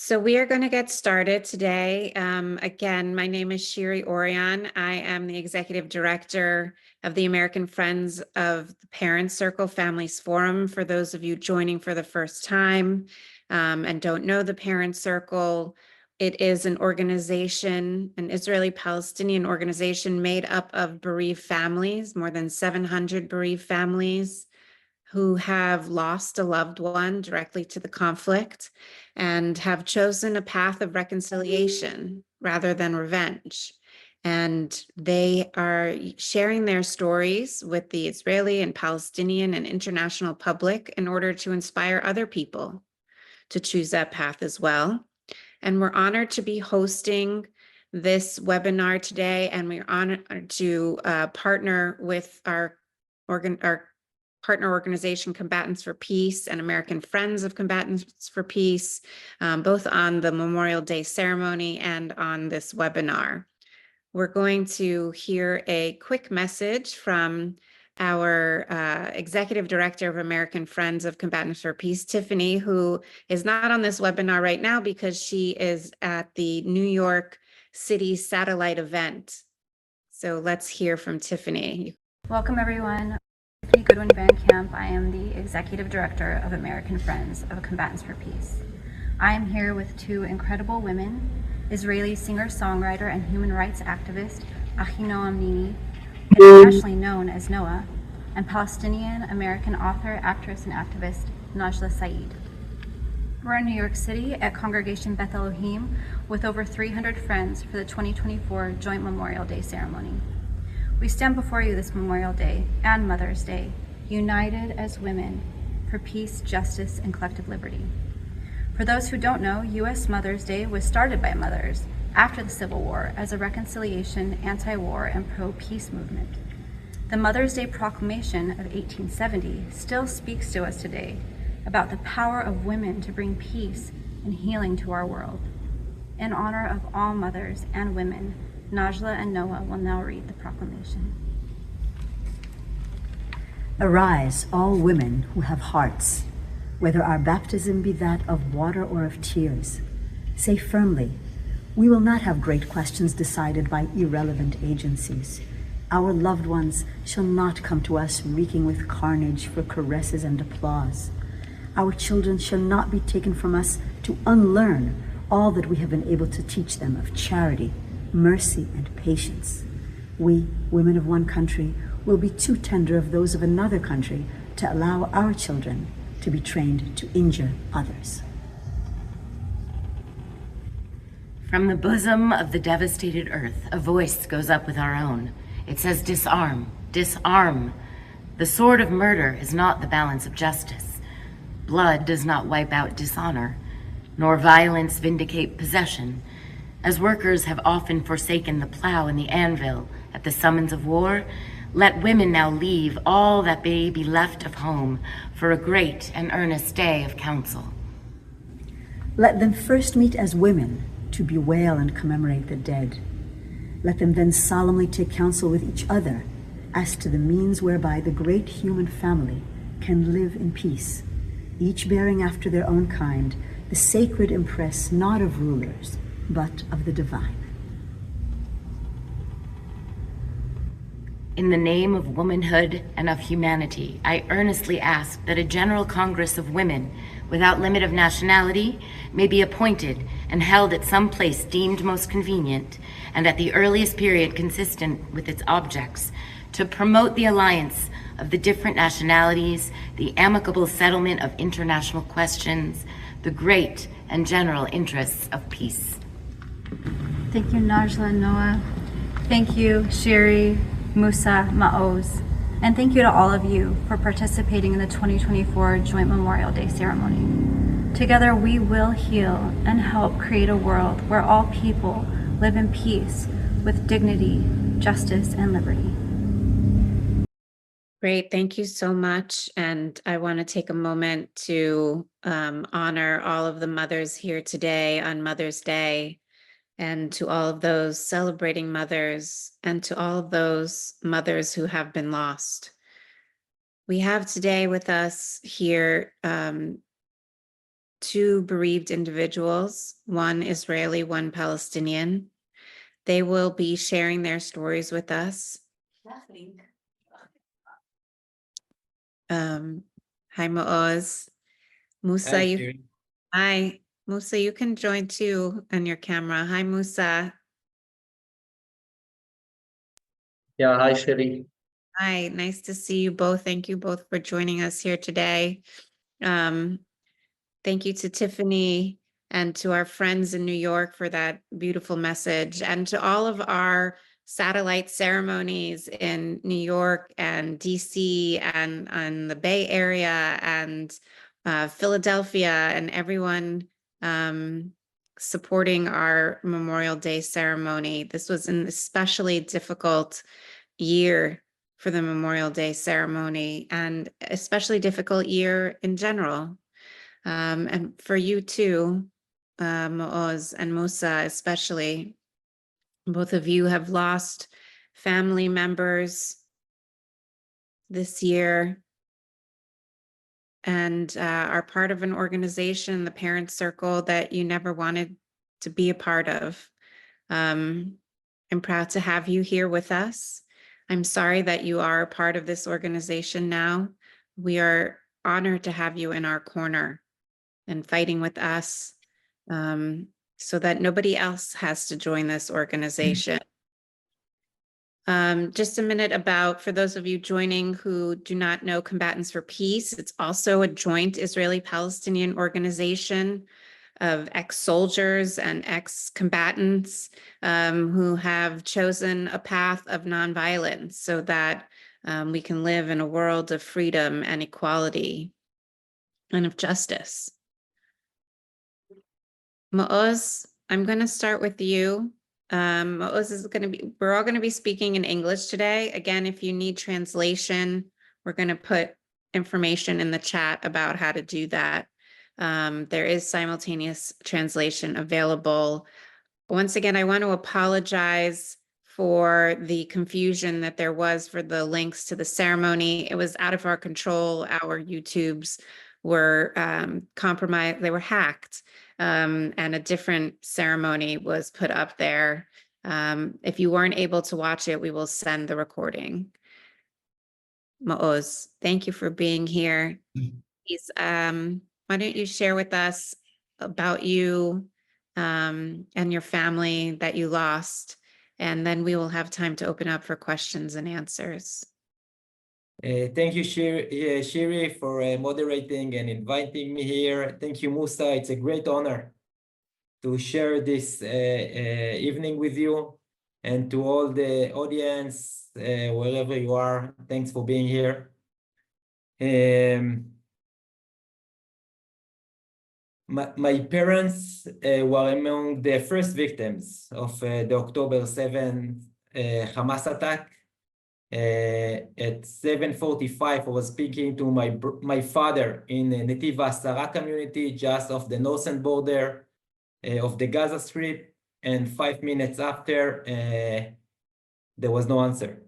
So we are going to get started today. Again, my name is Shiri Orion. I am the Executive Director of the American Friends of the Parents Circle Families Forum. For those of you joining for the first time and don't know the Parents Circle, it is an organization, an Israeli-Palestinian organization made up of bereaved families, more than 700 bereaved families who have lost a loved one directly to the conflict and have chosen a path of reconciliation rather than revenge. And they are sharing their stories with the Israeli and Palestinian and international public in order to inspire other people to choose that path as well. And we're honored to be hosting this webinar today, and we're honored to partner with our partner organization, Combatants for Peace, and American Friends of Combatants for Peace, both on the Memorial Day ceremony and on this webinar. We're going to hear a quick message from our Executive Director of American Friends of Combatants for Peace, Tiffany, who is not on this webinar right now because she is at the New York City satellite event. So let's hear from Tiffany. Welcome, everyone. Tiffany Goodwin Van Camp. I am the Executive Director of American Friends of Combatants for Peace. I am here with two incredible women, Israeli singer-songwriter and human rights activist Inon, internationally known as Noah, and Palestinian-American author, actress, and activist Najla Saeed. We're in New York City at Congregation Beth Elohim with over 300 friends for the 2024 Joint Memorial Day ceremony. We stand before you this Memorial Day and Mother's Day, united as women for peace, justice, and collective liberty. For those who don't know, U.S. Mother's Day was started by mothers after the Civil War as a reconciliation, anti-war, and pro-peace movement. The Mother's Day Proclamation of 1870 still speaks to us today about the power of women to bring peace and healing to our world. In honor of all mothers and women, Najla and Noah will now read the proclamation. Arise, all women who have hearts, whether our baptism be that of water or of tears. Say firmly, we will not have great questions decided by irrelevant agencies. Our loved ones shall not come to us reeking with carnage for caresses and applause. Our children shall not be taken from us to unlearn all that we have been able to teach them of charity, mercy, and patience. We, women of one country, will be too tender of those of another country to allow our children to be trained to injure others. From the bosom of the devastated earth, a voice goes up with our own. It says, disarm, disarm. The sword of murder is not the balance of justice. Blood does not wipe out dishonor, nor violence vindicate possession. As workers have often forsaken the plow and the anvil at the summons of war, let women now leave all that may be left of home for a great and earnest day of counsel. Let them first meet as women to bewail and commemorate the dead. Let them then solemnly take counsel with each other as to the means whereby the great human family can live in peace, each bearing after their own kind the sacred impress not of rulers, but of the divine. In the name of womanhood and of humanity, I earnestly ask that a General Congress of Women, without limit of nationality, may be appointed and held at some place deemed most convenient, and at the earliest period consistent with its objects, to promote the alliance of the different nationalities, the amicable settlement of international questions, the great and general interests of peace. Thank you, Najla and Noah. Thank you, Shiri, Musa, Maoz. And thank you to all of you for participating in the 2024 Joint Memorial Day ceremony. Together, we will heal and help create a world where all people live in peace with dignity, justice, and liberty. Great, thank you so much. And I want to take a moment to honor all of the mothers here today on Mother's Day, and to all of those celebrating mothers, and to all of those mothers who have been lost. We have today with us here two bereaved individuals, one Israeli, one Palestinian. They will be sharing their stories with us. Hi, Maoz. Musa, hi, Musa, you can join too on your camera. Hi, Musa. Yeah, hi, Sherry. Hi, nice to see you both. Thank you both for joining us here today. Thank you to Tiffany and to our friends in New York for that beautiful message, and to all of our satellite ceremonies in New York and DC and the Bay Area and Philadelphia, and everyone supporting our Memorial Day ceremony. This was an especially difficult year for the Memorial Day ceremony, and especially difficult year in general. And for you too, Maoz and Musa, especially. Both of you have lost family members this year and are part of an organization, the Parent Circle, that you never wanted to be a part of. I'm proud to have you here with us. I'm sorry that you are a part of this organization now. We are honored to have you in our corner and fighting with us, so that nobody else has to join this organization. Just a minute about, for those of you joining who do not know Combatants for Peace, it's also a joint Israeli-Palestinian organization of ex-soldiers and ex-combatants who have chosen a path of nonviolence so that we can live in a world of freedom and equality and of justice. Maoz, I'm going to start with you. Maoz is going to be, we're all going to be speaking in English today. Again, if you need translation, we're going to put information in the chat about how to do that. There is simultaneous translation available. Once again, I want to apologize for the confusion that there was for the links to the ceremony. It was out of our control. Our YouTubes were compromised, they were hacked, and a different ceremony was put up there. If you weren't able to watch it, we will send the recording. Maoz, thank you for being here. Please, why don't you share with us about you and your family that you lost, and then we will have time to open up for questions and answers. Thank you, Shiri, for moderating and inviting me here. Thank you, Musa. It's a great honor to share this evening with you, and to all the audience, wherever you are. Thanks for being here. My parents were among the first victims of the October 7th Hamas attack. At 7:45, I was speaking to my father in the Netiv Asara community, just off the northern border of the Gaza Strip, and 5 minutes after, there was no answer.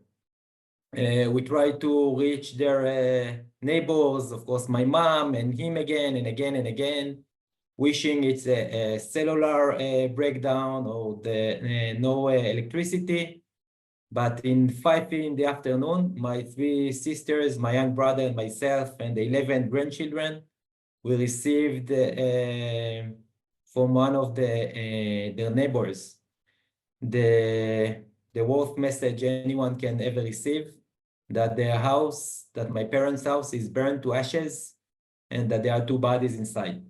We tried to reach their neighbors, of course, my mom and him again and again and again, wishing it's a cellular breakdown or no electricity. But in 5 in the afternoon, my 3 sisters, my young brother, and myself, and the 11 grandchildren, we received from one of their neighbors the worst message anyone can ever receive, that their house, that my parents' house, is burned to ashes, and that there are 2 bodies inside.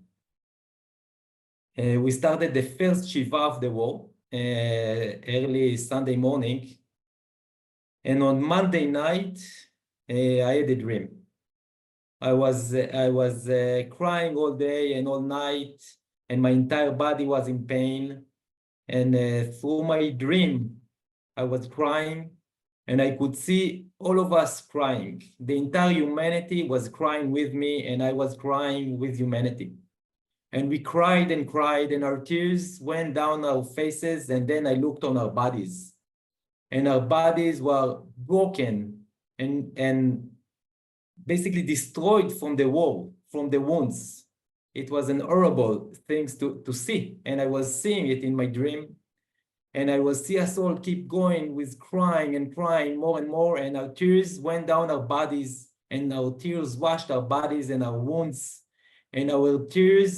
We started the first Shiva of the war early Sunday morning. And on Monday night, I had a dream. I was crying all day and all night, and my entire body was in pain. And through my dream, I was crying, and I could see all of us crying. The entire humanity was crying with me, and I was crying with humanity. And we cried and cried, and our tears went down our faces, and then I looked on our bodies. And our bodies were broken and basically destroyed from the war, from the wounds. It was an horrible thing to see. And I was seeing it in my dream. And I was see us all keep going with crying and crying more and more. And our tears went down our bodies, and our tears washed our bodies and our wounds. And our tears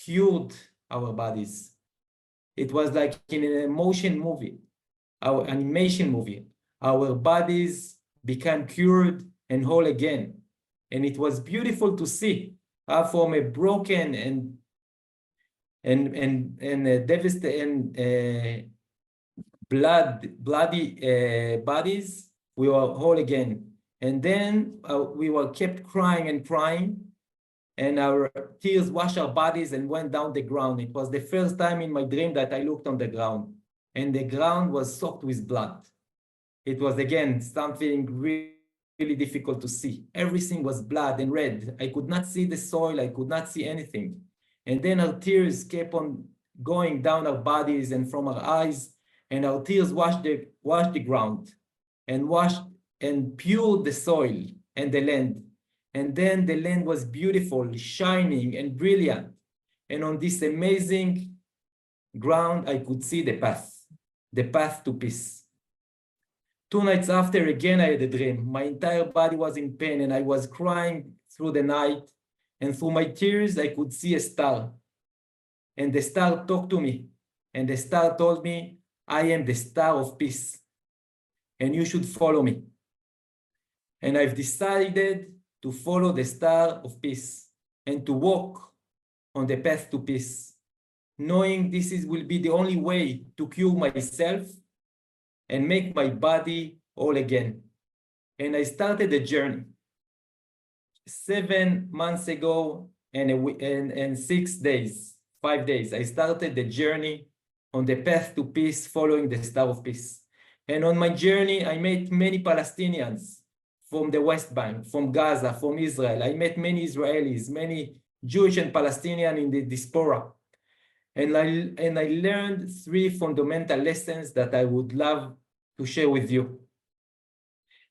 cured our bodies. It was like in an emotion movie, our animation movie. Our bodies became cured and whole again. And it was beautiful to see how from a broken and devastated bloody bodies, we were whole again. And then we were kept crying and crying, and our tears washed our bodies and went down the ground. It was the first time in my dream that I looked on the ground, and the ground was soaked with blood. It was, again, something really difficult to see. Everything was blood and red. I could not see the soil. I could not see anything. And then our tears kept on going down our bodies and from our eyes, and our tears washed the ground and washed and pured the soil and the land. And then the land was beautiful, shining and brilliant. And on this amazing ground, I could see the path to peace. 2 nights after, again, I had a dream. My entire body was in pain, and I was crying through the night. And through my tears, I could see a star. And the star talked to me. And the star told me, I am the star of peace, and you should follow me. And I've decided to follow the star of peace and to walk on the path to peace, knowing this will be the only way to cure myself and make my body whole again. And I started the journey 7 months ago and 6 days, 5 days. I started the journey on the path to peace, following the star of peace. And on my journey, I met many Palestinians from the West Bank, from Gaza, from Israel. I met many Israelis, many Jewish and Palestinian in the diaspora. And I learned 3 fundamental lessons that I would love to share with you.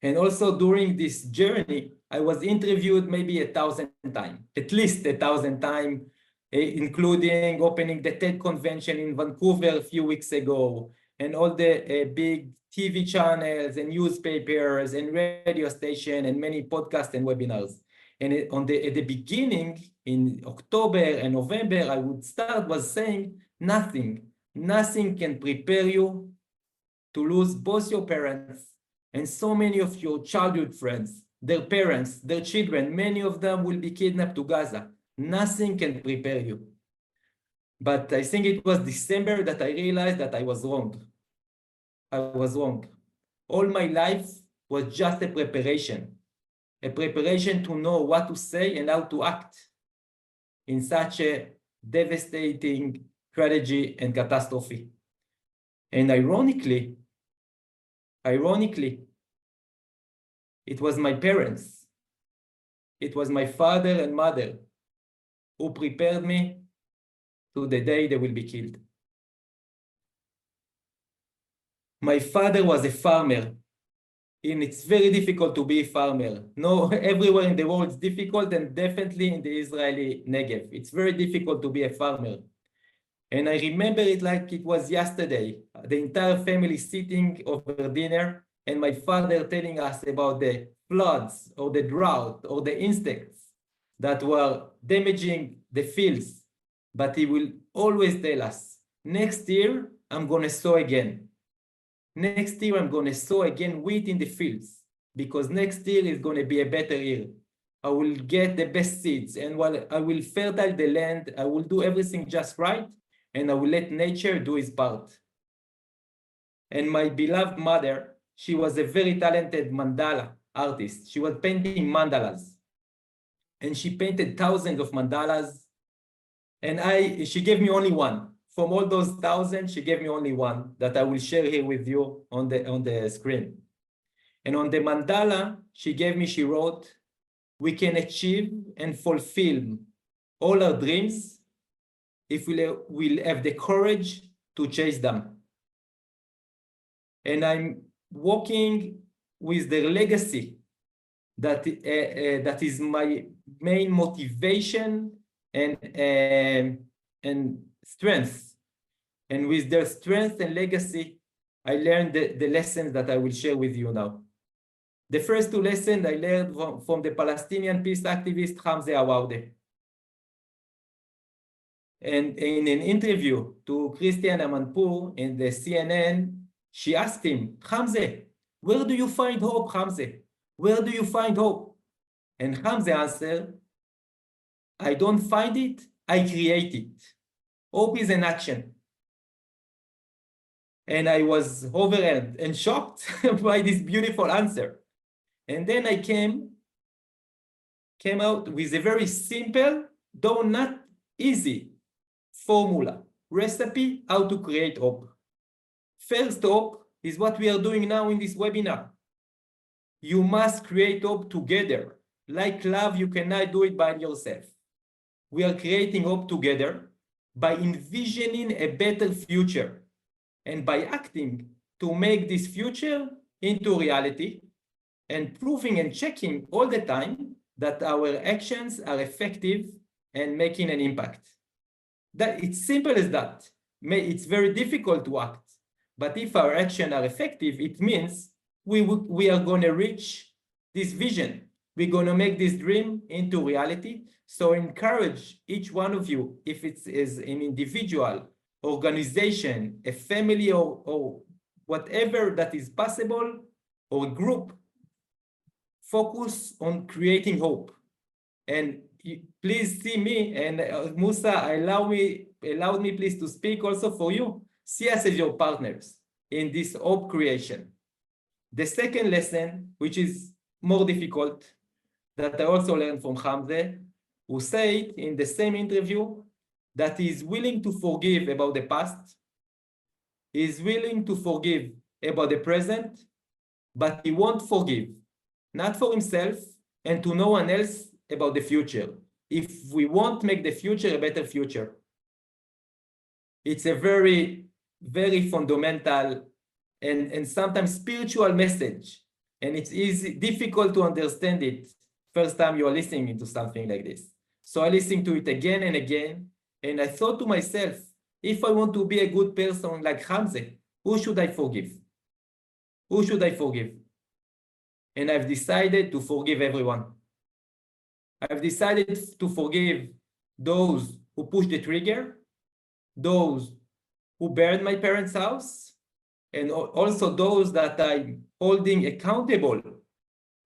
And also during this journey, I was interviewed maybe 1,000 times, at least 1,000 times, including opening the TED convention in Vancouver a few weeks ago, and all the big TV channels and newspapers and radio station and many podcasts and webinars. And at the beginning, in October and November, I would start was saying nothing can prepare you to lose both your parents and so many of your childhood friends, their parents, their children. Many of them will be kidnapped to Gaza. Nothing can prepare you. But I think it was December that I realized that I was wrong. I was wrong. All my life was just a preparation to know what to say and how to act in such a devastating tragedy and catastrophe. And ironically, it was my parents, it was my father and mother who prepared me to the day they will be killed. My father was a farmer, and it's very difficult to be a farmer. No, everywhere in the world it's difficult, and definitely in the Israeli Negev, it's very difficult to be a farmer. And I remember it like it was yesterday, the entire family sitting over dinner, and my father telling us about the floods or the drought or the insects that were damaging the fields. But he will always tell us, next year, I'm going to sow again. Next year, I'm going to sow again wheat in the fields, because next year is going to be a better year. I will get the best seeds, and while I will fertile the land, I will do everything just right, and I will let nature do its part. And my beloved mother, she was a very talented mandala artist. She was painting mandalas, and she painted thousands of mandalas. And she gave me only one. From all those 1,000, she gave me only one that I will share here with you on the screen. And on the mandala she wrote, we can achieve and fulfill all our dreams if we'll have the courage to chase them. And I'm walking with the legacy that is my main motivation and strength. And with their strength and legacy, I learned the lessons that I will share with you now. The first two lessons I learned from the Palestinian peace activist Hamza Awawde. And in an interview to Christian Amanpour in the CNN, she asked him, Hamza, where do you find hope, Hamza? Where do you find hope? And Hamza answered, I don't find it, I create it. Hope is an action. And I was overwhelmed and shocked by this beautiful answer. And then I came out with a very simple, though not easy, formula, recipe, how to create hope. First hope is what we are doing now in this webinar. You must create hope together. Like love, you cannot do it by yourself. We are creating hope together by envisioning a better future and by acting to make this future into reality and proving and checking all the time that our actions are effective and making an impact. That it's simple as that. It's very difficult to act, but if our actions are effective, it means we are going to reach this vision. We're going to make this dream into reality. So encourage each one of you, if it's as an individual, organization, a family, or whatever that is possible, or a group, focus on creating hope. And please see me, and Musa allowed me please to speak also for you. See us as your partners in this hope creation. The second lesson, which is more difficult, that I also learned from Hamza, who said in the same interview that he is willing to forgive about the past, he is willing to forgive about the present, but he won't forgive, not for himself and to no one else about the future, if we won't make the future a better future. It's a very, very fundamental and sometimes spiritual message, and it's difficult to understand it first time you are listening to something like this. So I listened to it again and again, and I thought to myself, if I want to be a good person like Hamza, who should I forgive? Who should I forgive? And I've decided to forgive everyone. I've decided to forgive those who pushed the trigger, those who burned my parents' house, and also those that I'm holding accountable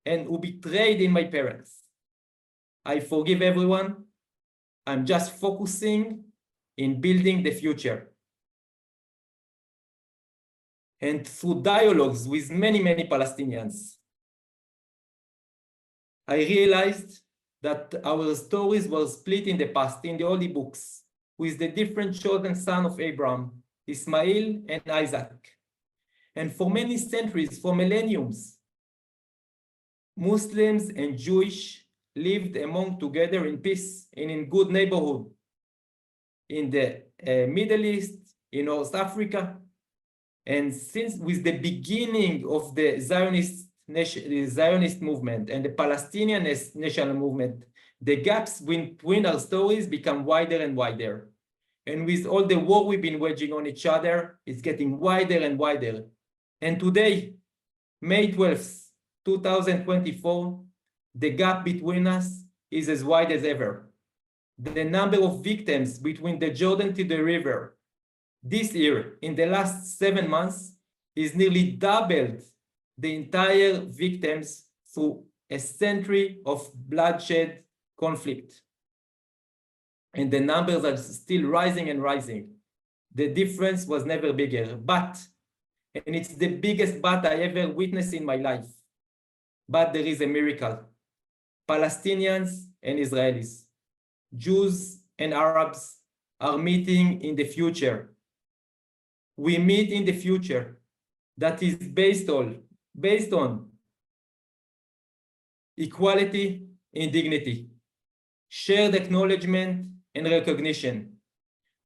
and who betrayed in my parents. I forgive everyone. I'm just focusing in building the future. And through dialogues with many, many Palestinians, I realized that our stories were split in the past, in the holy books, with the different chosen sons of Abraham, Ismail and Isaac. And for many centuries, for millenniums, Muslims and Jewish lived among together in peace and in good neighborhood in the Middle East, in North Africa. And since with the beginning of the Zionist movement and the Palestinian national movement, the gaps between our stories become wider and wider. And with all the war we've been waging on each other, it's getting wider and wider. And today, May 12th, 2024, the gap between us is as wide as ever. The number of victims between the Jordan to the river this year, in the last 7 months, is nearly doubled the entire victims through a century of bloodshed conflict. And the numbers are still rising and rising. The difference was never bigger, and it's the biggest but I ever witnessed in my life. But there is a miracle. Palestinians and Israelis, Jews and Arabs are meeting in the future. We meet in the future that is based on equality and dignity, shared acknowledgement and recognition,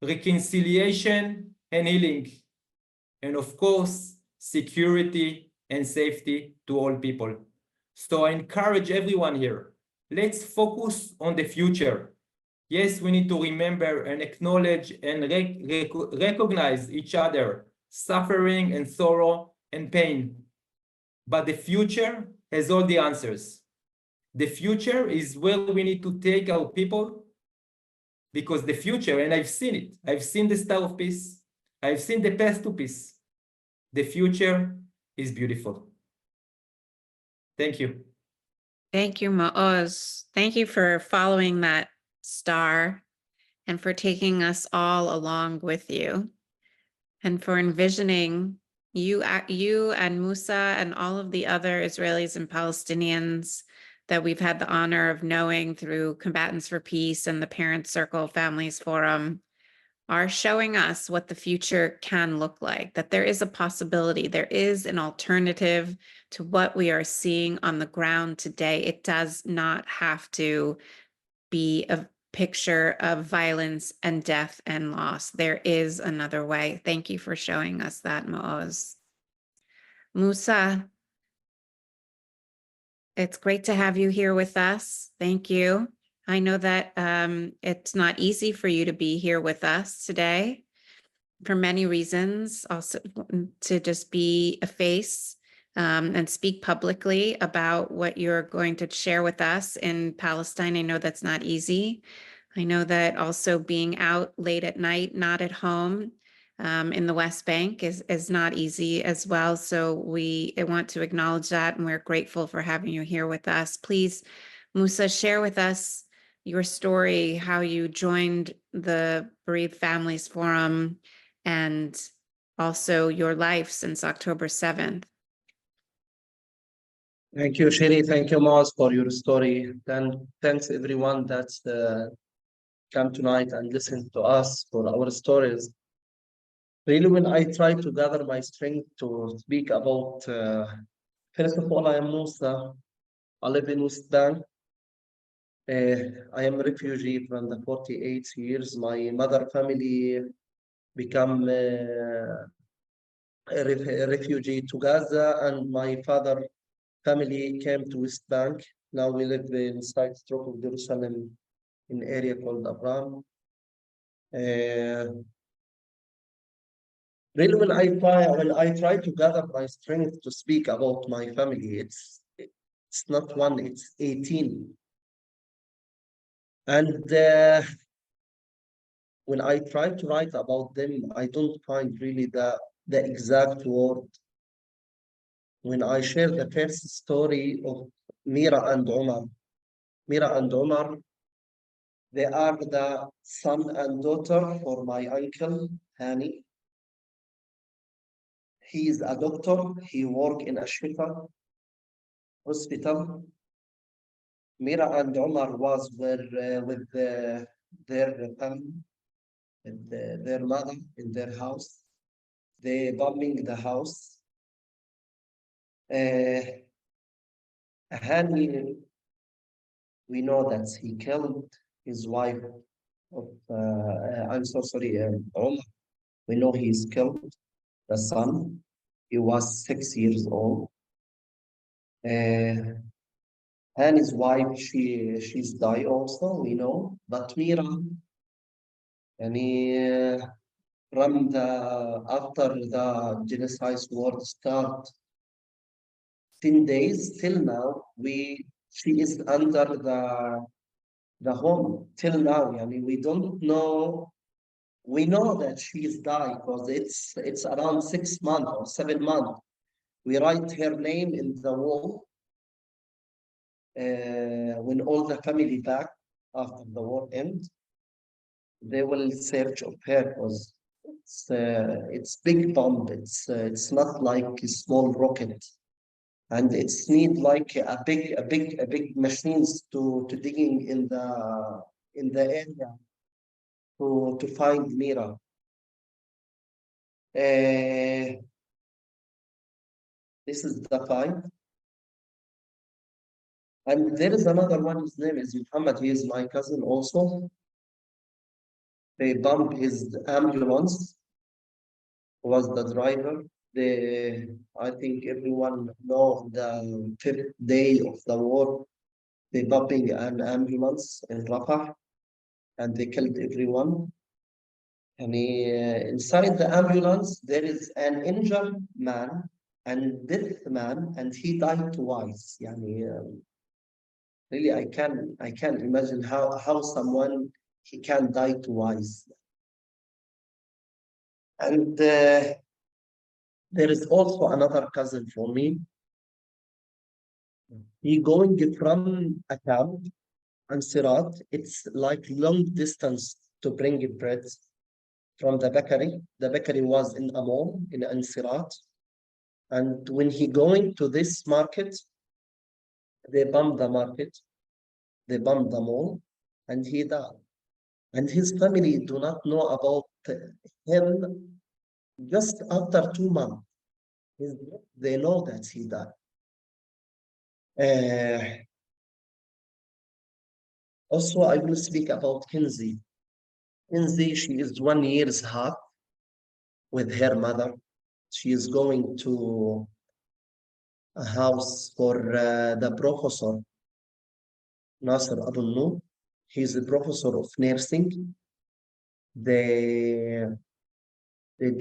reconciliation and healing, and of course, security and safety to all people. So I encourage everyone here, let's focus on the future. Yes, we need to remember and acknowledge and recognize each other, suffering and sorrow and pain. But the future has all the answers. The future is where we need to take our people, because the future, and I've seen it, I've seen the star of peace, I've seen the path to peace. The future is beautiful. Thank you. Thank you, Maoz. Thank you for following that star and for taking us all along with you and for envisioning you and Musa and all of the other Israelis and Palestinians that we've had the honor of knowing through Combatants for Peace and the Parent Circle Families Forum are showing us what the future can look like, that there is a possibility, there is an alternative to what we are seeing on the ground today. It does not have to be a picture of violence and death and loss. There is another way. Thank you for showing us that, Maoz. Musa, it's great to have you here with us. Thank you. I know that it's not easy for you to be here with us today for many reasons, also to just be a face and speak publicly about what you're going to share with us in Palestine. I know that's not easy. I know that also being out late at night, not at home in the West Bank is not easy as well. So we want to acknowledge that, and we're grateful for having you here with us. Please, Musa, share with us your story, how you joined the Bereaved Families Forum, and also your life since October 7th. Thank you, Shiri. Thank you, Maoz, for your story. And thanks everyone that's come tonight and listen to us for our stories. Really, when I try to gather my strength to speak about, first of all, I am Musa. I live in West Bank. I am a refugee from the 48 years. My mother family become a refugee to Gaza, and my father family came to West Bank. Now we live inside stroke of Jerusalem in an area called Abram. Really, when I try to gather my strength to speak about my family, it's not one, it's 18. And when I try to write about them, I don't find really the exact word. When I share the first story of Mira and Omar, they are the son and daughter for my uncle, Hani. He is a doctor. He works in a Shifa hospital. Mira and Omar were with their family, with their mother in their house. They bombing the house. Hani, we know that he killed his wife. I'm so sorry, Omar. We know he's killed the son. He was 6 years old. And his wife, she's died also, we know. But Mira, and after the genocide war start, 10 days till now, she is under the home till now. I mean, we don't know. We know that she is died because it's around 6 months or 7 months. We write her name in the wall when all the family back after the war ends. They will search of her because it's big bomb. It's not like a small rocket, and it's need like a big machines to digging in the area to find Mira. This is the fight. And there is another one, his name is Muhammad, he is my cousin also. They bumped his ambulance, was the driver. I think everyone know the 5th day of the war, they bumping an ambulance in Rafah. and they killed everyone. And inside the ambulance, there is an injured man and dead man, and he died twice. Really, I can't imagine how someone he can die twice. And there is also another cousin for me. He going from a camp and Sirat. It's like long distance to bring bread from the bakery. The bakery was in a mall in Ansirat. And when he going to this market, they bomb the market, they bomb the mall, and he died. And his family do not know about him just after 2 months. They know that he died. Also, I will speak about Kinsey. Kinsey, she is 1 year's half with her mother. She is going to a house for the professor, Nasser Abu Nur. He's a professor of nursing. They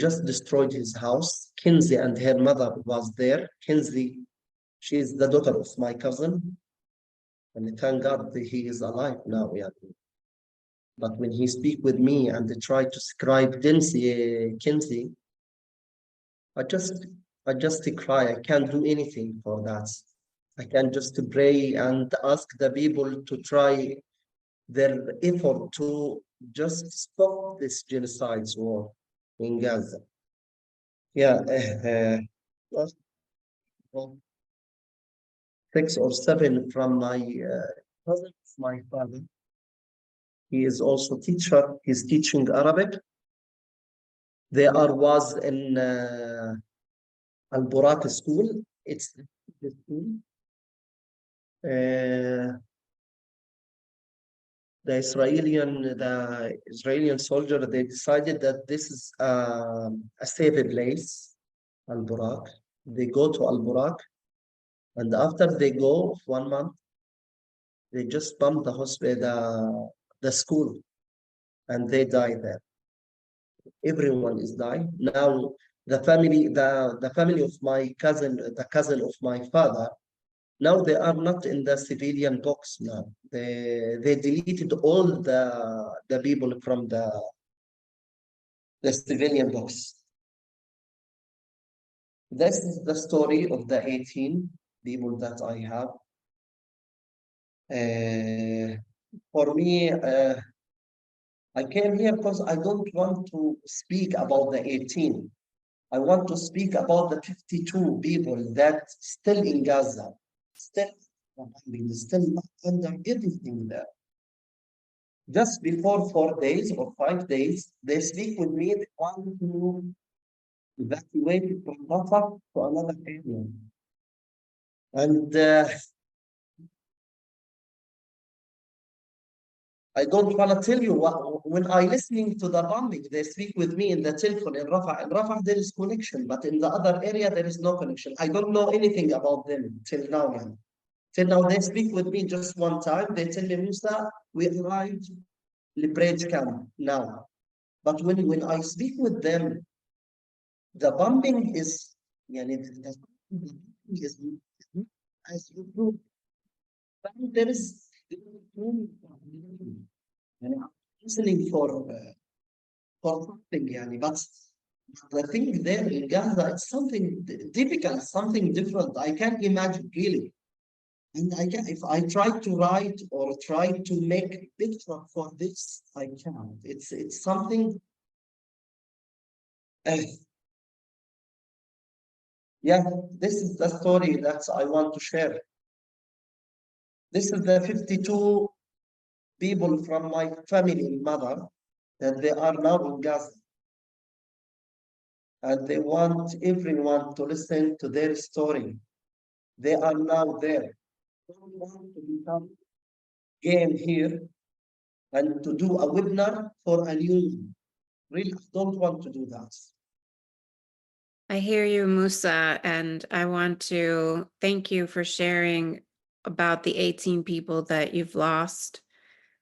just destroyed his house. Kinsey and her mother was there. Kinsey, she is the daughter of my cousin. And thank God that he is alive now. Yeah. But when he speak with me and they try to describe Kinsey, I just cry. I can't do anything for that. I can just pray and ask the people to try their effort to just stop this genocide war in Gaza. Yeah, well, 6 or 7 from my cousin, my father. He is also teacher. He's teaching Arabic. Was in Al-Burak school. It's the school. The Israeli soldier, they decided that this is a safe place, Al-Burak. They go to Al-Burak, and after they go 1 month, they just bomb the hospital, the school, and they die there. Everyone is dying. Now the family of my cousin, the cousin of my father, now they are not in the civilian box now. They deleted all the people from the civilian box. This is the story of the 18 people that I have. For me, I came here because I don't want to speak about the 18. I want to speak about the 52 people that still in Gaza, still under everything there. Just before 4 days or 5 days, they speak with me. They want to evacuate from Rafah to another area. And I don't want to tell you when I listening to the bombing, they speak with me in the telephone in Rafah. In Rafah, there is connection, but in the other area, there is no connection. I don't know anything about them till now. Till now, they speak with me just one time. They tell me, Musa, we arrived Liberate camp now. But when I speak with them, the bombing is, as you do, there is listening for something, but the thing there in Gaza, it's something difficult, something different. I can't imagine really. And if I try to write or try to make a picture for this, I can't. It's something. Yeah, this is the story that I want to share. This is the 52 people from my family, mother, that they are now in Gaza. And they want everyone to listen to their story. They are now there. They want to become game here and to do a webinar for a new. Really, I don't want to do that. I hear you, Musa, and I want to thank you for sharing about the 18 people that you've lost.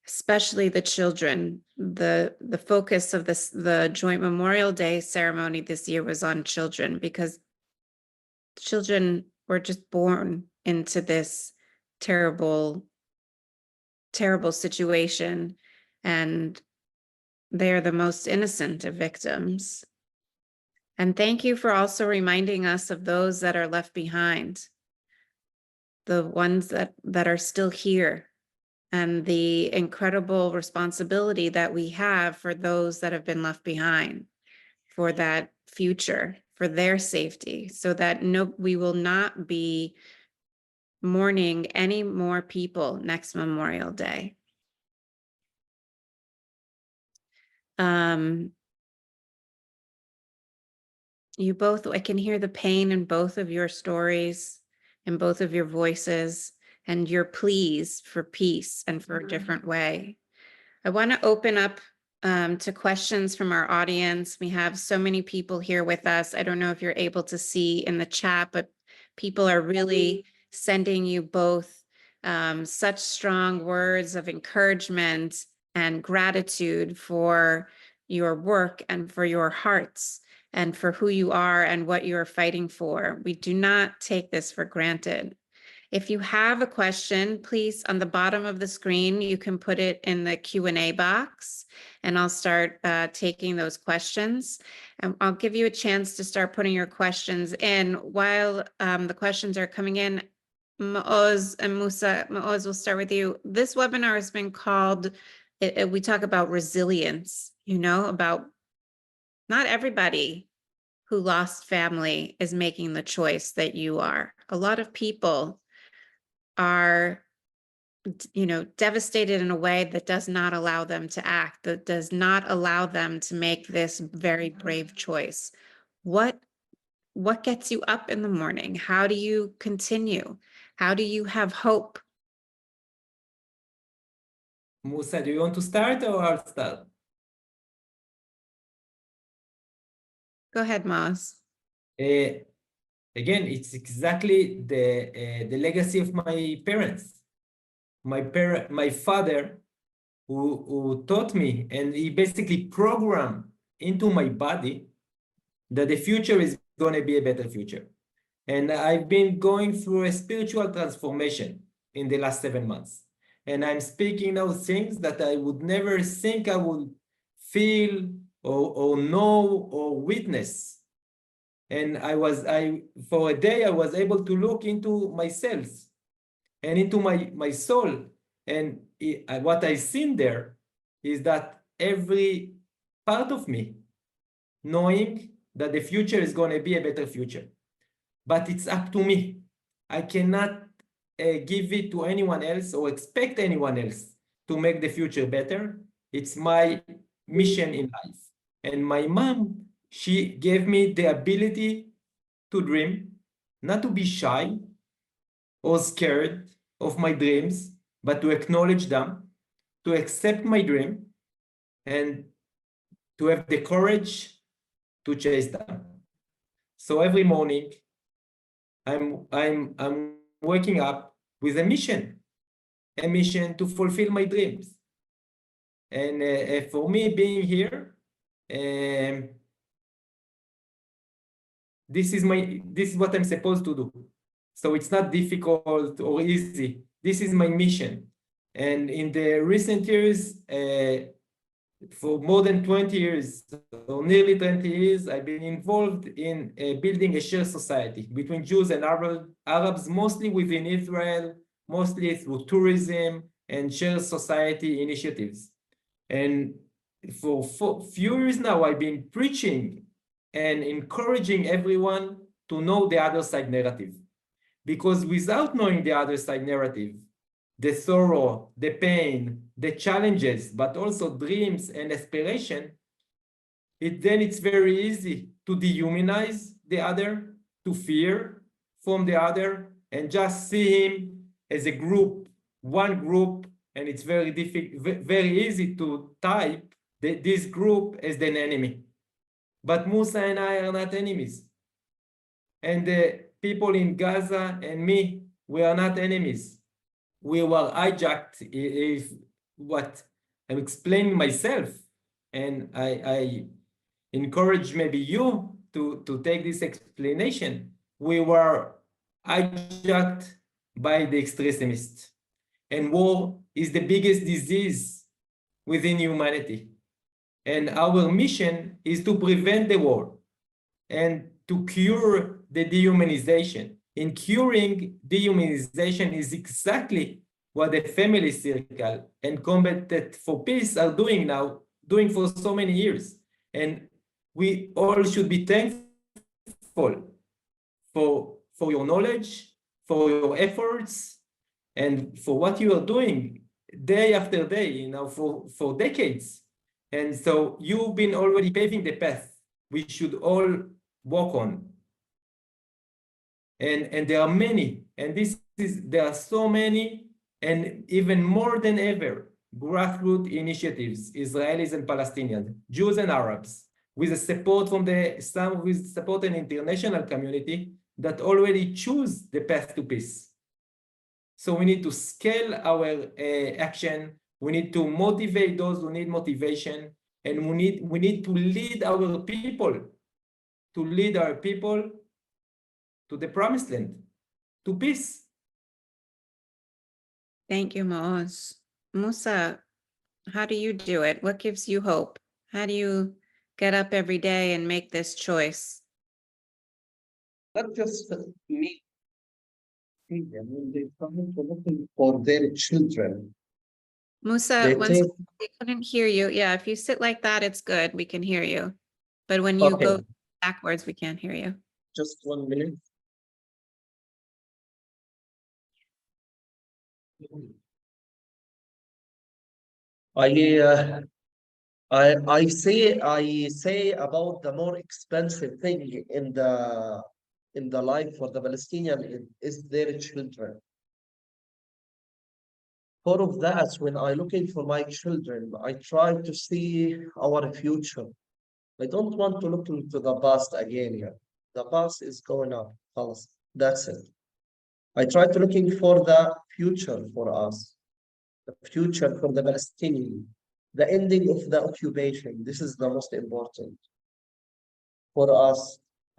especially the children. The focus of the joint Memorial Day ceremony this year was on children, because children were just born into this terrible situation, and they're the most innocent of victims. And thank you for also reminding us of those that are left behind, the ones that are still here, and the incredible responsibility that we have for those that have been left behind, for that future, for their safety, so that we will not be mourning any more people next Memorial Day. You both, I can hear the pain in both of your stories, in both of your voices, and your pleas for peace and for a different way. I want to open up to questions from our audience. We have so many people here with us. I don't know if you're able to see in the chat, but people are really sending you both such strong words of encouragement and gratitude for your work and for your hearts and for who you are and what you're fighting for. We do not take this for granted. If you have a question, please, on the bottom of the screen, you can put it in the Q&A box, and I'll start taking those questions. And I'll give you a chance to start putting your questions in. While the questions are coming in, Maoz and Musa, Maoz, we'll start with you. This webinar has been called, we talk about resilience, about not everybody who lost family is making the choice that you are. A lot of people are, devastated in a way that does not allow them to act, that does not allow them to make this very brave choice. What gets you up in the morning? How do you continue? How do you have hope? Musa, do you want to start or I'll start? Go ahead, Maoz. Again, it's exactly the legacy of my parents. My father, who taught me, and he basically programmed into my body that the future is going to be a better future. And I've been going through a spiritual transformation in the last 7 months. And I'm speaking now things that I would never think I would feel or know or witness. And for a day, I was able to look into myself and into my soul. And what I've seen there is that every part of me, knowing that the future is going to be a better future. But it's up to me. I cannot give it to anyone else or expect anyone else to make the future better. It's my mission in life. And my mom, she gave me the ability to dream, not to be shy or scared of my dreams, but to acknowledge them, to accept my dream, and to have the courage to chase them. So every morning, I'm waking up with a mission to fulfill my dreams. And for me, being here, this is what I'm supposed to do. So it's not difficult or easy. This is my mission. And in the recent years, for more than 20 years, or nearly 20 years, I've been involved in building a shared society between Jews and Arabs, mostly within Israel, mostly through tourism and shared society initiatives. And for few years now, I've been preaching and encouraging everyone to know the other side narrative. Because without knowing the other side narrative, the sorrow, the pain, the challenges, but also dreams and aspiration, then it's very easy to dehumanize the other, to fear from the other, and just see him as a group, one group, and it's very difficult, very easy to type this group as an enemy. But Musa and I are not enemies. And the people in Gaza and me, we are not enemies. We were hijacked, if what I'm explaining myself, and I encourage maybe you to take this explanation. We were hijacked by the extremists, and war is the biggest disease within humanity. And our mission is to prevent the war and to cure the dehumanization. In curing dehumanization is exactly what the family circle and Combatant for Peace are doing now, doing for so many years. And we all should be thankful for your knowledge, for your efforts, and for what you are doing day after day, you know, for decades. And so you've been already paving the path we should all walk on. And there are many, and there are so many, and even more than ever, grassroots initiatives, Israelis and Palestinians, Jews and Arabs, with the support from with support an international community that already choose the path to peace. So we need to scale our action. We need to motivate those who need motivation, and we need to lead our people, to the promised land, to peace. Thank you, Maoz. Musa, how do you do it? What gives you hope? How do you get up every day and make this choice? Not just me. I mean, they come looking for their children. Musa, They once think, we couldn't hear you. Yeah, if you sit like that, it's good. We can hear you. But when you okay, go backwards, we can't hear you. just 1 minute. I say about the more expensive thing in the life for the Palestinian is their children. Part of that, when I looking for my children, I try to see our future. I don't want to look into the past again here. The past is going up. That's it. I try to looking for the future for us, the future for the Palestinian, the ending of the occupation. This is the most important for us.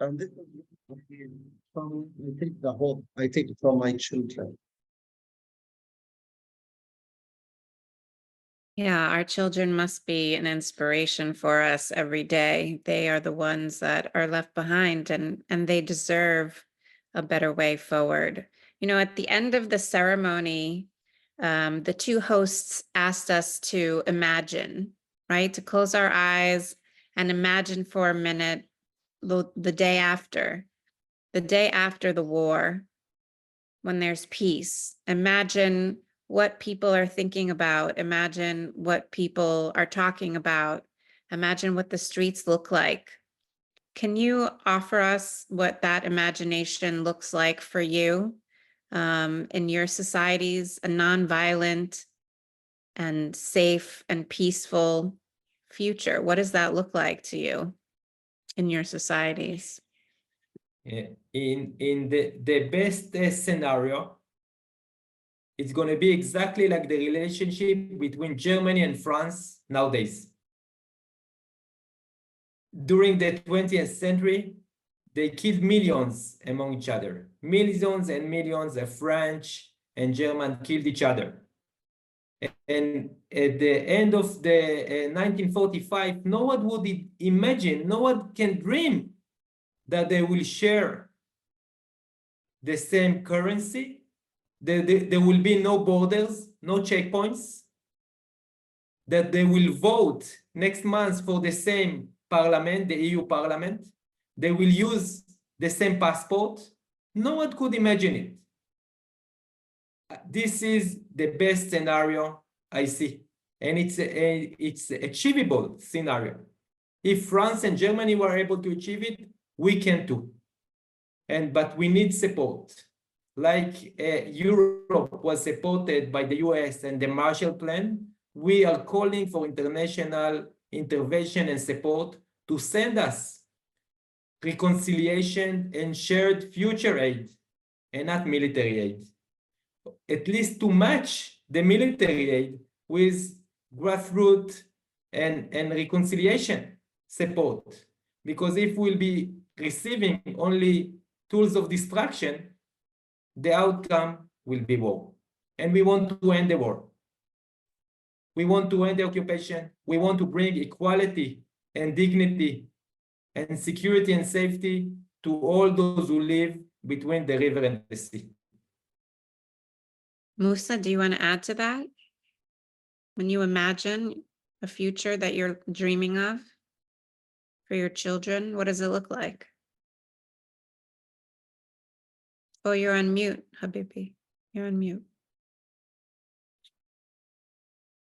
And this is from, I take the hope I take from my children. Yeah, our children must be an inspiration for us every day. They are the ones that are left behind, and they deserve a better way forward. You know, at the end of the ceremony, the two hosts asked us to imagine, right? To close our eyes and imagine for a minute the day after the war, when there's peace. Imagine what people are thinking about. Imagine what people are talking about. Imagine what the streets look like. Can you offer us what that imagination looks like for you in your societies, a nonviolent and safe and peaceful future? What does that look like to you in your societies? In the best scenario, it's going to be exactly like the relationship between Germany and France nowadays. During the 20th century, they killed millions among each other. Millions and millions of French and German killed each other. And at the end of the 1945, no one would imagine, no one can dream that they will share the same currency. There will be no borders, no checkpoints, that they will vote next month for the same parliament, the EU parliament. They will use the same passport. No one could imagine it. This is the best scenario I see, and it's achievable scenario. If France and Germany were able to achieve it, we can too. But we need support. Like Europe was supported by the US and the Marshall Plan, we are calling for international intervention and support to send us reconciliation and shared future aid, and not military aid. At least to match the military aid with grassroots and reconciliation support. Because if we'll be receiving only tools of destruction, the outcome will be war. And we want to end the war. We want to end the occupation. We want to bring equality and dignity and security and safety to all those who live between the river and the sea. Musa, do you want to add to that? When you imagine a future that you're dreaming of for your children, what does it look like? Oh, you're on mute, Habibi. You're on mute.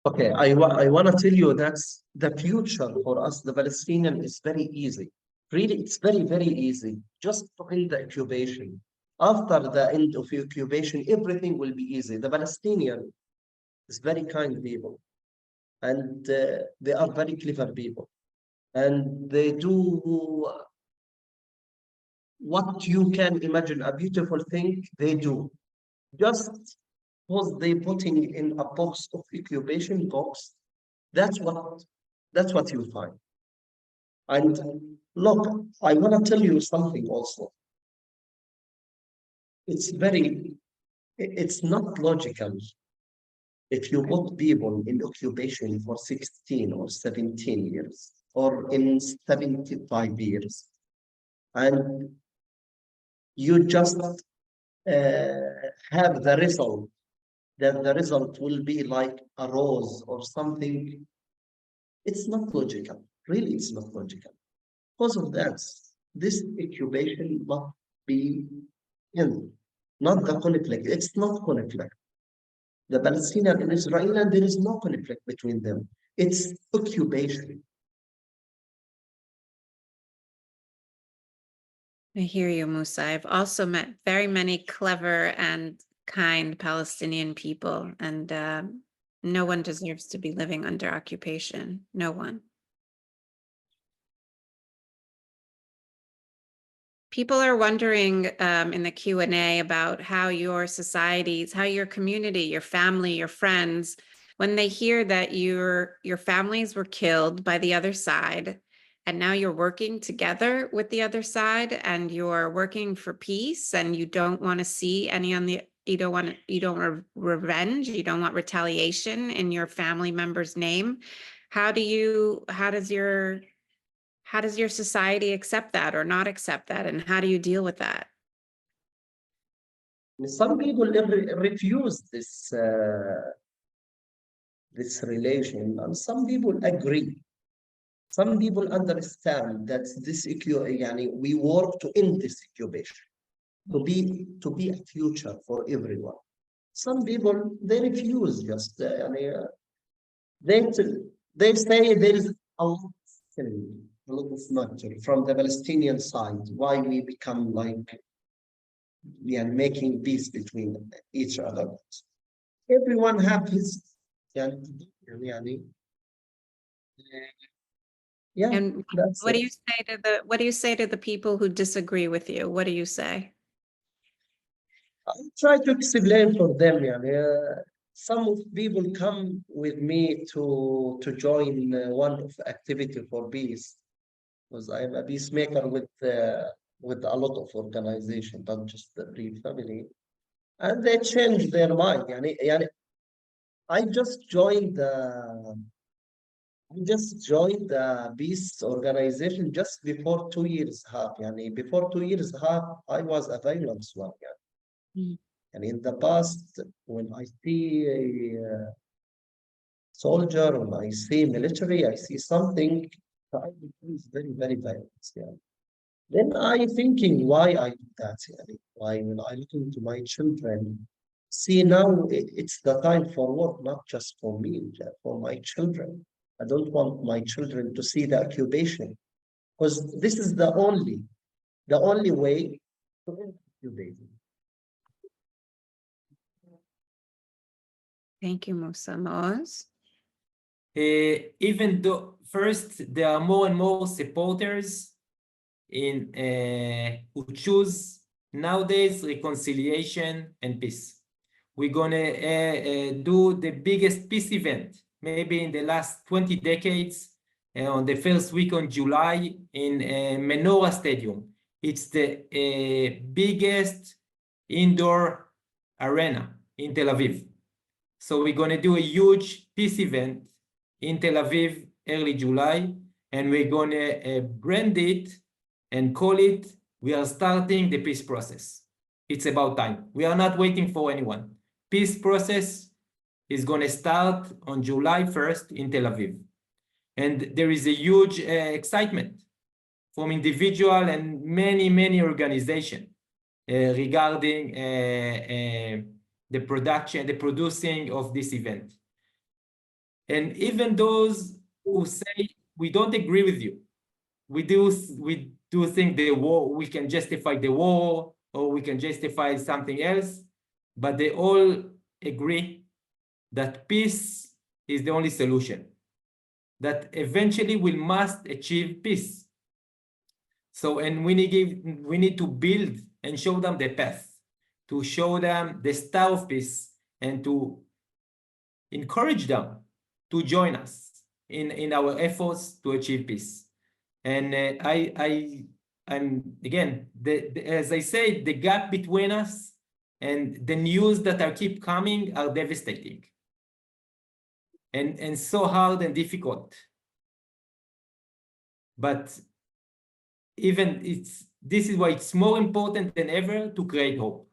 Okay, I want to tell you that the future for us, the Palestinian, is very easy. Really, it's very, very easy. Just to end the occupation. After the end of the occupation, everything will be easy. The Palestinian is very kind people. And they are very clever people. And they do what you can imagine, a beautiful thing, they do. Just because they putting in a box of occupation box, that's what you find. And look, I want to tell you something also. It's not logical if you put people in occupation for 16 or 17 years or in 75 years, and you just have the result, that the result will be like a rose or something. It's not logical. Really, it's not logical. Because of that, this occupation must be in, not the conflict. It's not conflict. The Palestinian and Israeli, there is no conflict between them. It's occupation. I hear you, Musa. I've also met very many clever and kind Palestinian people, and no one deserves to be living under occupation. No one. People are wondering in the Q&A about how your societies, how your community, your family, your friends, when they hear that your families were killed by the other side, and now you're working together with the other side, and you're working for peace, and you don't want to see any on the, you don't want revenge, you don't want retaliation in your family member's name. How does your society accept that or not accept that? And how do you deal with that? Some people refuse this relation, and some people agree. Some people understand that we work to end this occupation, to be a future for everyone. Some people, they refuse. Just they say there is a lot of matter from the Palestinian side, why we become like making peace between each other. Everyone have his And that's what it. do you say to the people who disagree with you? What do you say? I try to explain for them. Some of people come with me to join one of activity for peace, because I'm a peacemaker with a lot of organization, not just the bereaved family, and they change their mind. I just joined the peace organization just before 2 years half. Before 2 years half, I was a violence one. And in the past, when I see a soldier, when I see military, I see something, I become very, very violent. Then I thinking why I do that. Why, when I look into my children, see now it's the time for work, not just for me, for my children. I don't want my children to see the occupation, because this is the only way to end occupation. Thank you, Musa. Maoz? Even though first there are more and more supporters in who choose nowadays reconciliation and peace. we're gonna do the biggest peace event, maybe in the last 20 decades, on the first week on July in Menorah Stadium. It's the biggest indoor arena in Tel Aviv. So we're gonna do a huge peace event in Tel Aviv early July, and we're gonna brand it and call it, we are starting the peace process. It's about time. We are not waiting for anyone. Peace process is gonna start on July 1st in Tel Aviv. And there is a huge excitement from individual and many organizations regarding the producing of this event. And even those who say, we don't agree with you, we do think the war, we can justify the war, or we can justify something else, but they all agree that peace is the only solution, that eventually we must achieve peace. So, and we need to build and show them the path, to show them the star of peace, and to encourage them to join us in our efforts to achieve peace. And I'm again, as I say, the gap between us and the news that are keep coming are devastating and so hard and difficult. But even this is why it's more important than ever to create hope.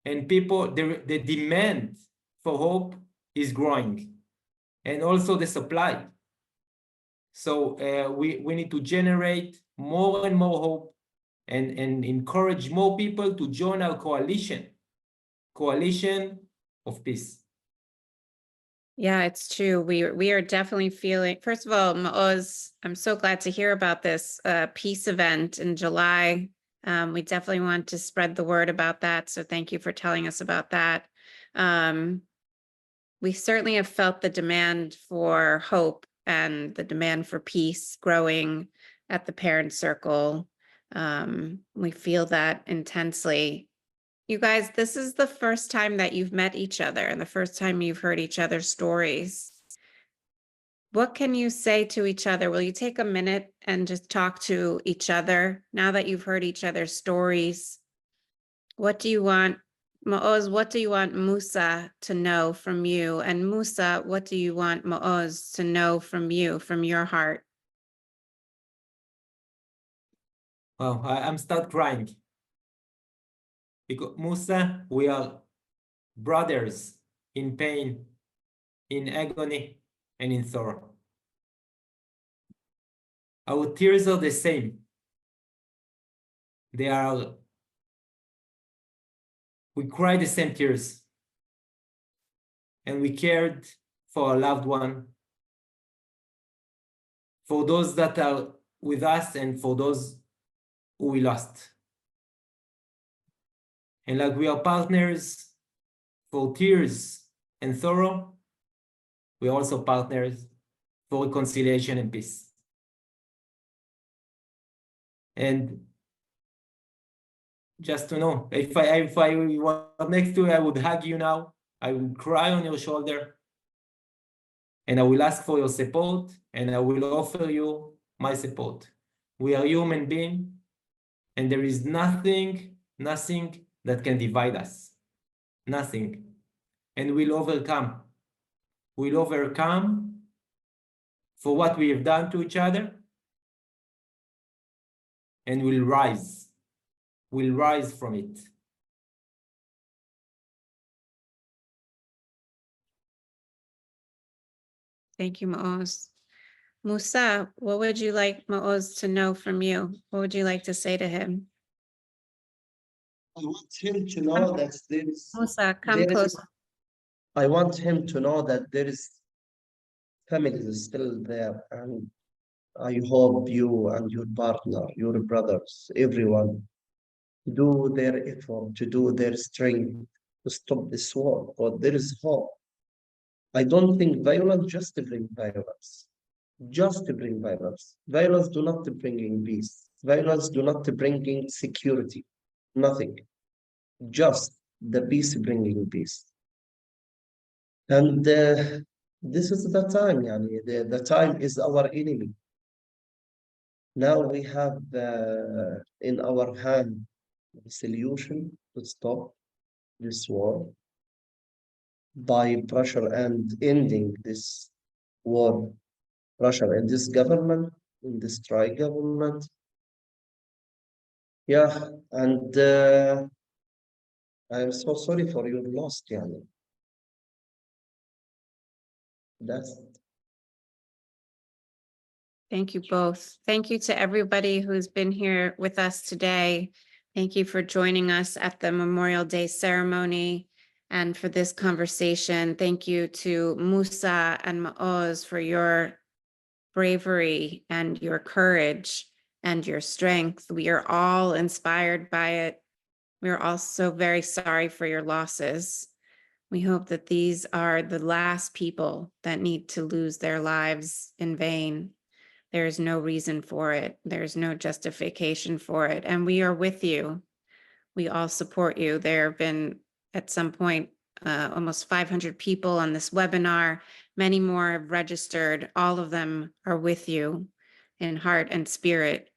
And people, the demand for hope is growing, and also the supply. So we need to generate more and more hope and encourage more people to join our coalition of peace. Yeah, it's true. We are definitely feeling, first of all, Maoz, I'm so glad to hear about this peace event in July. We definitely want to spread the word about that. So thank you for telling us about that. We certainly have felt the demand for hope and the demand for peace growing at the parent circle. We feel that intensely. You guys, this is the first time that you've met each other and the first time you've heard each other's stories. What can you say to each other? Will you take a minute and just talk to each other now that you've heard each other's stories? What do you want, Maoz, what do you want Musa to know from you? And Musa, what do you want Maoz to know from you, from your heart? Well, I'm start crying. Because Musa, we are brothers in pain, in agony, and in sorrow. Our tears are the same. We cry the same tears. And we cared for a loved one, for those that are with us and for those who we lost. And like we are partners for tears and sorrow, we are also partners for reconciliation and peace. And just to know, if I were next to you, I would hug you now. I will cry on your shoulder. And I will ask for your support, and I will offer you my support. We are human beings, and there is nothing that can divide us. Nothing. And we'll overcome. We'll overcome for what we have done to each other, and we'll rise. We'll rise from it. Thank you, Maoz. Musa, what would you like Maoz to know from you? What would you like to say to him? I want him to know that Musa, come close. I want him to know that there is families still there, and I hope you and your partner, your brothers, everyone, do their effort, to do their strength to stop this war, because there is hope. I don't think violence just brings violence. Just bring violence. Violence do not bring in peace. Violence do not bring in security. Nothing. Just the peace bringing peace. And this is the time, yani, the time is our enemy. Now we have in our hand the solution to stop this war by pressure and ending this war, pressure in this government, in this tri-government. Yeah, and I'm so sorry for your loss, yani. That's Thank you both. Thank you to everybody who's been here with us today. Thank you for joining us at the Memorial Day ceremony and for this conversation. Thank you to Musa and Maoz for your bravery and your courage and your strength. We are all inspired by it. We are also very sorry for your losses. We hope that these are the last people that need to lose their lives in vain. There is no reason for it. There's no justification for it. And we are with you. We all support you. There have been, at some point, almost 500 people on this webinar. Many more have registered. All of them are with you in heart and spirit.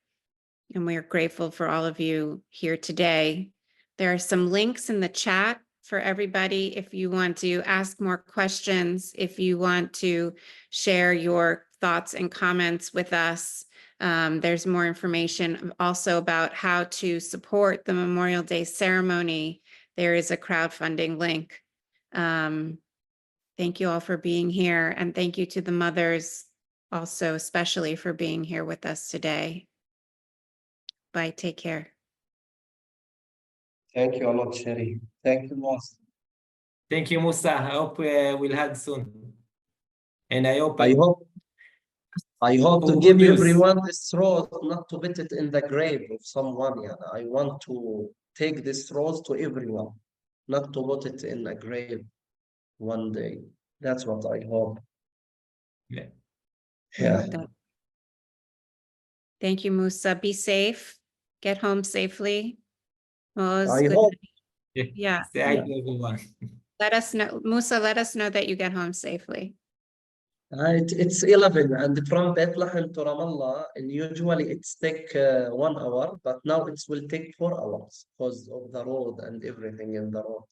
And we are grateful for all of you here today. There are some links in the chat for everybody if you want to ask more questions, if you want to share your thoughts and comments with us. There's more information also about how to support the Memorial Day ceremony. There is a crowdfunding link. Thank you all for being here, and thank you to the mothers also, especially for being here with us today. Bye, take care. Thank you a lot, Sherry. Thank you, Moss. Thank you, Musa. I hope we'll hug soon. And I hope I hope to good give news. everyone this rose, not to put it in the grave of someone. Yeah. I want to take this rose to everyone, not to put it in a grave one day. That's what I hope. Yeah. We hope Yeah. that. Thank you, Musa. Be safe. Get home safely. Maoz, I good hope. night. Yeah. Say hi to everyone. Let us know, Musa, let us know that you get home safely. It's 11, and from Bethlehem to Ramallah, and usually it's take 1 hour, but now it will take 4 hours because of the road and everything in the road.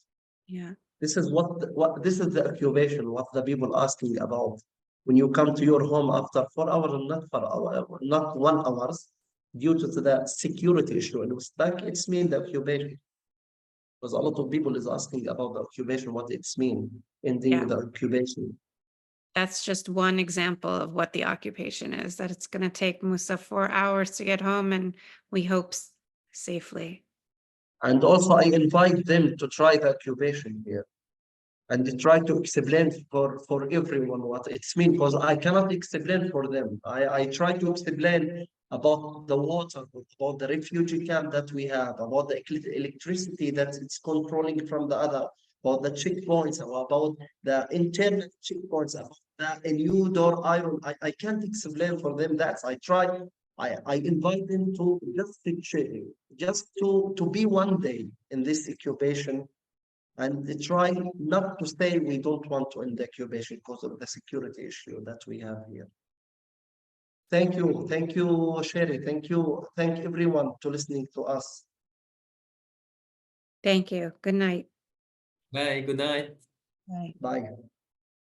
Yeah. This is what this is the occupation, what the people asking about. When you come to your home after 4 hours, not 1 hours, due to the security issue in West Bank, it's mean the occupation. Because a lot of people is asking about the occupation, what it's mean, ending Yeah. the occupation. That's just one example of what the occupation is, that it's going to take Musa 4 hours to get home, and we hope safely. And also I invite them to try the occupation here. And try to explain for everyone what it's mean, because I cannot explain for them. I try to explain about the water, about the refugee camp that we have, about the electricity that it's controlling from the other, about the checkpoints, about the internal checkpoints, about the new door iron. I can't explain for them that. I invite them to just to be one day in this occupation, and they try not to stay. We don't want to end the occupation because of the security issue that we have here. Thank you, Sherry. Thank everyone to listening to us. Thank you. Good night. Bye. Good night. Bye. Bye.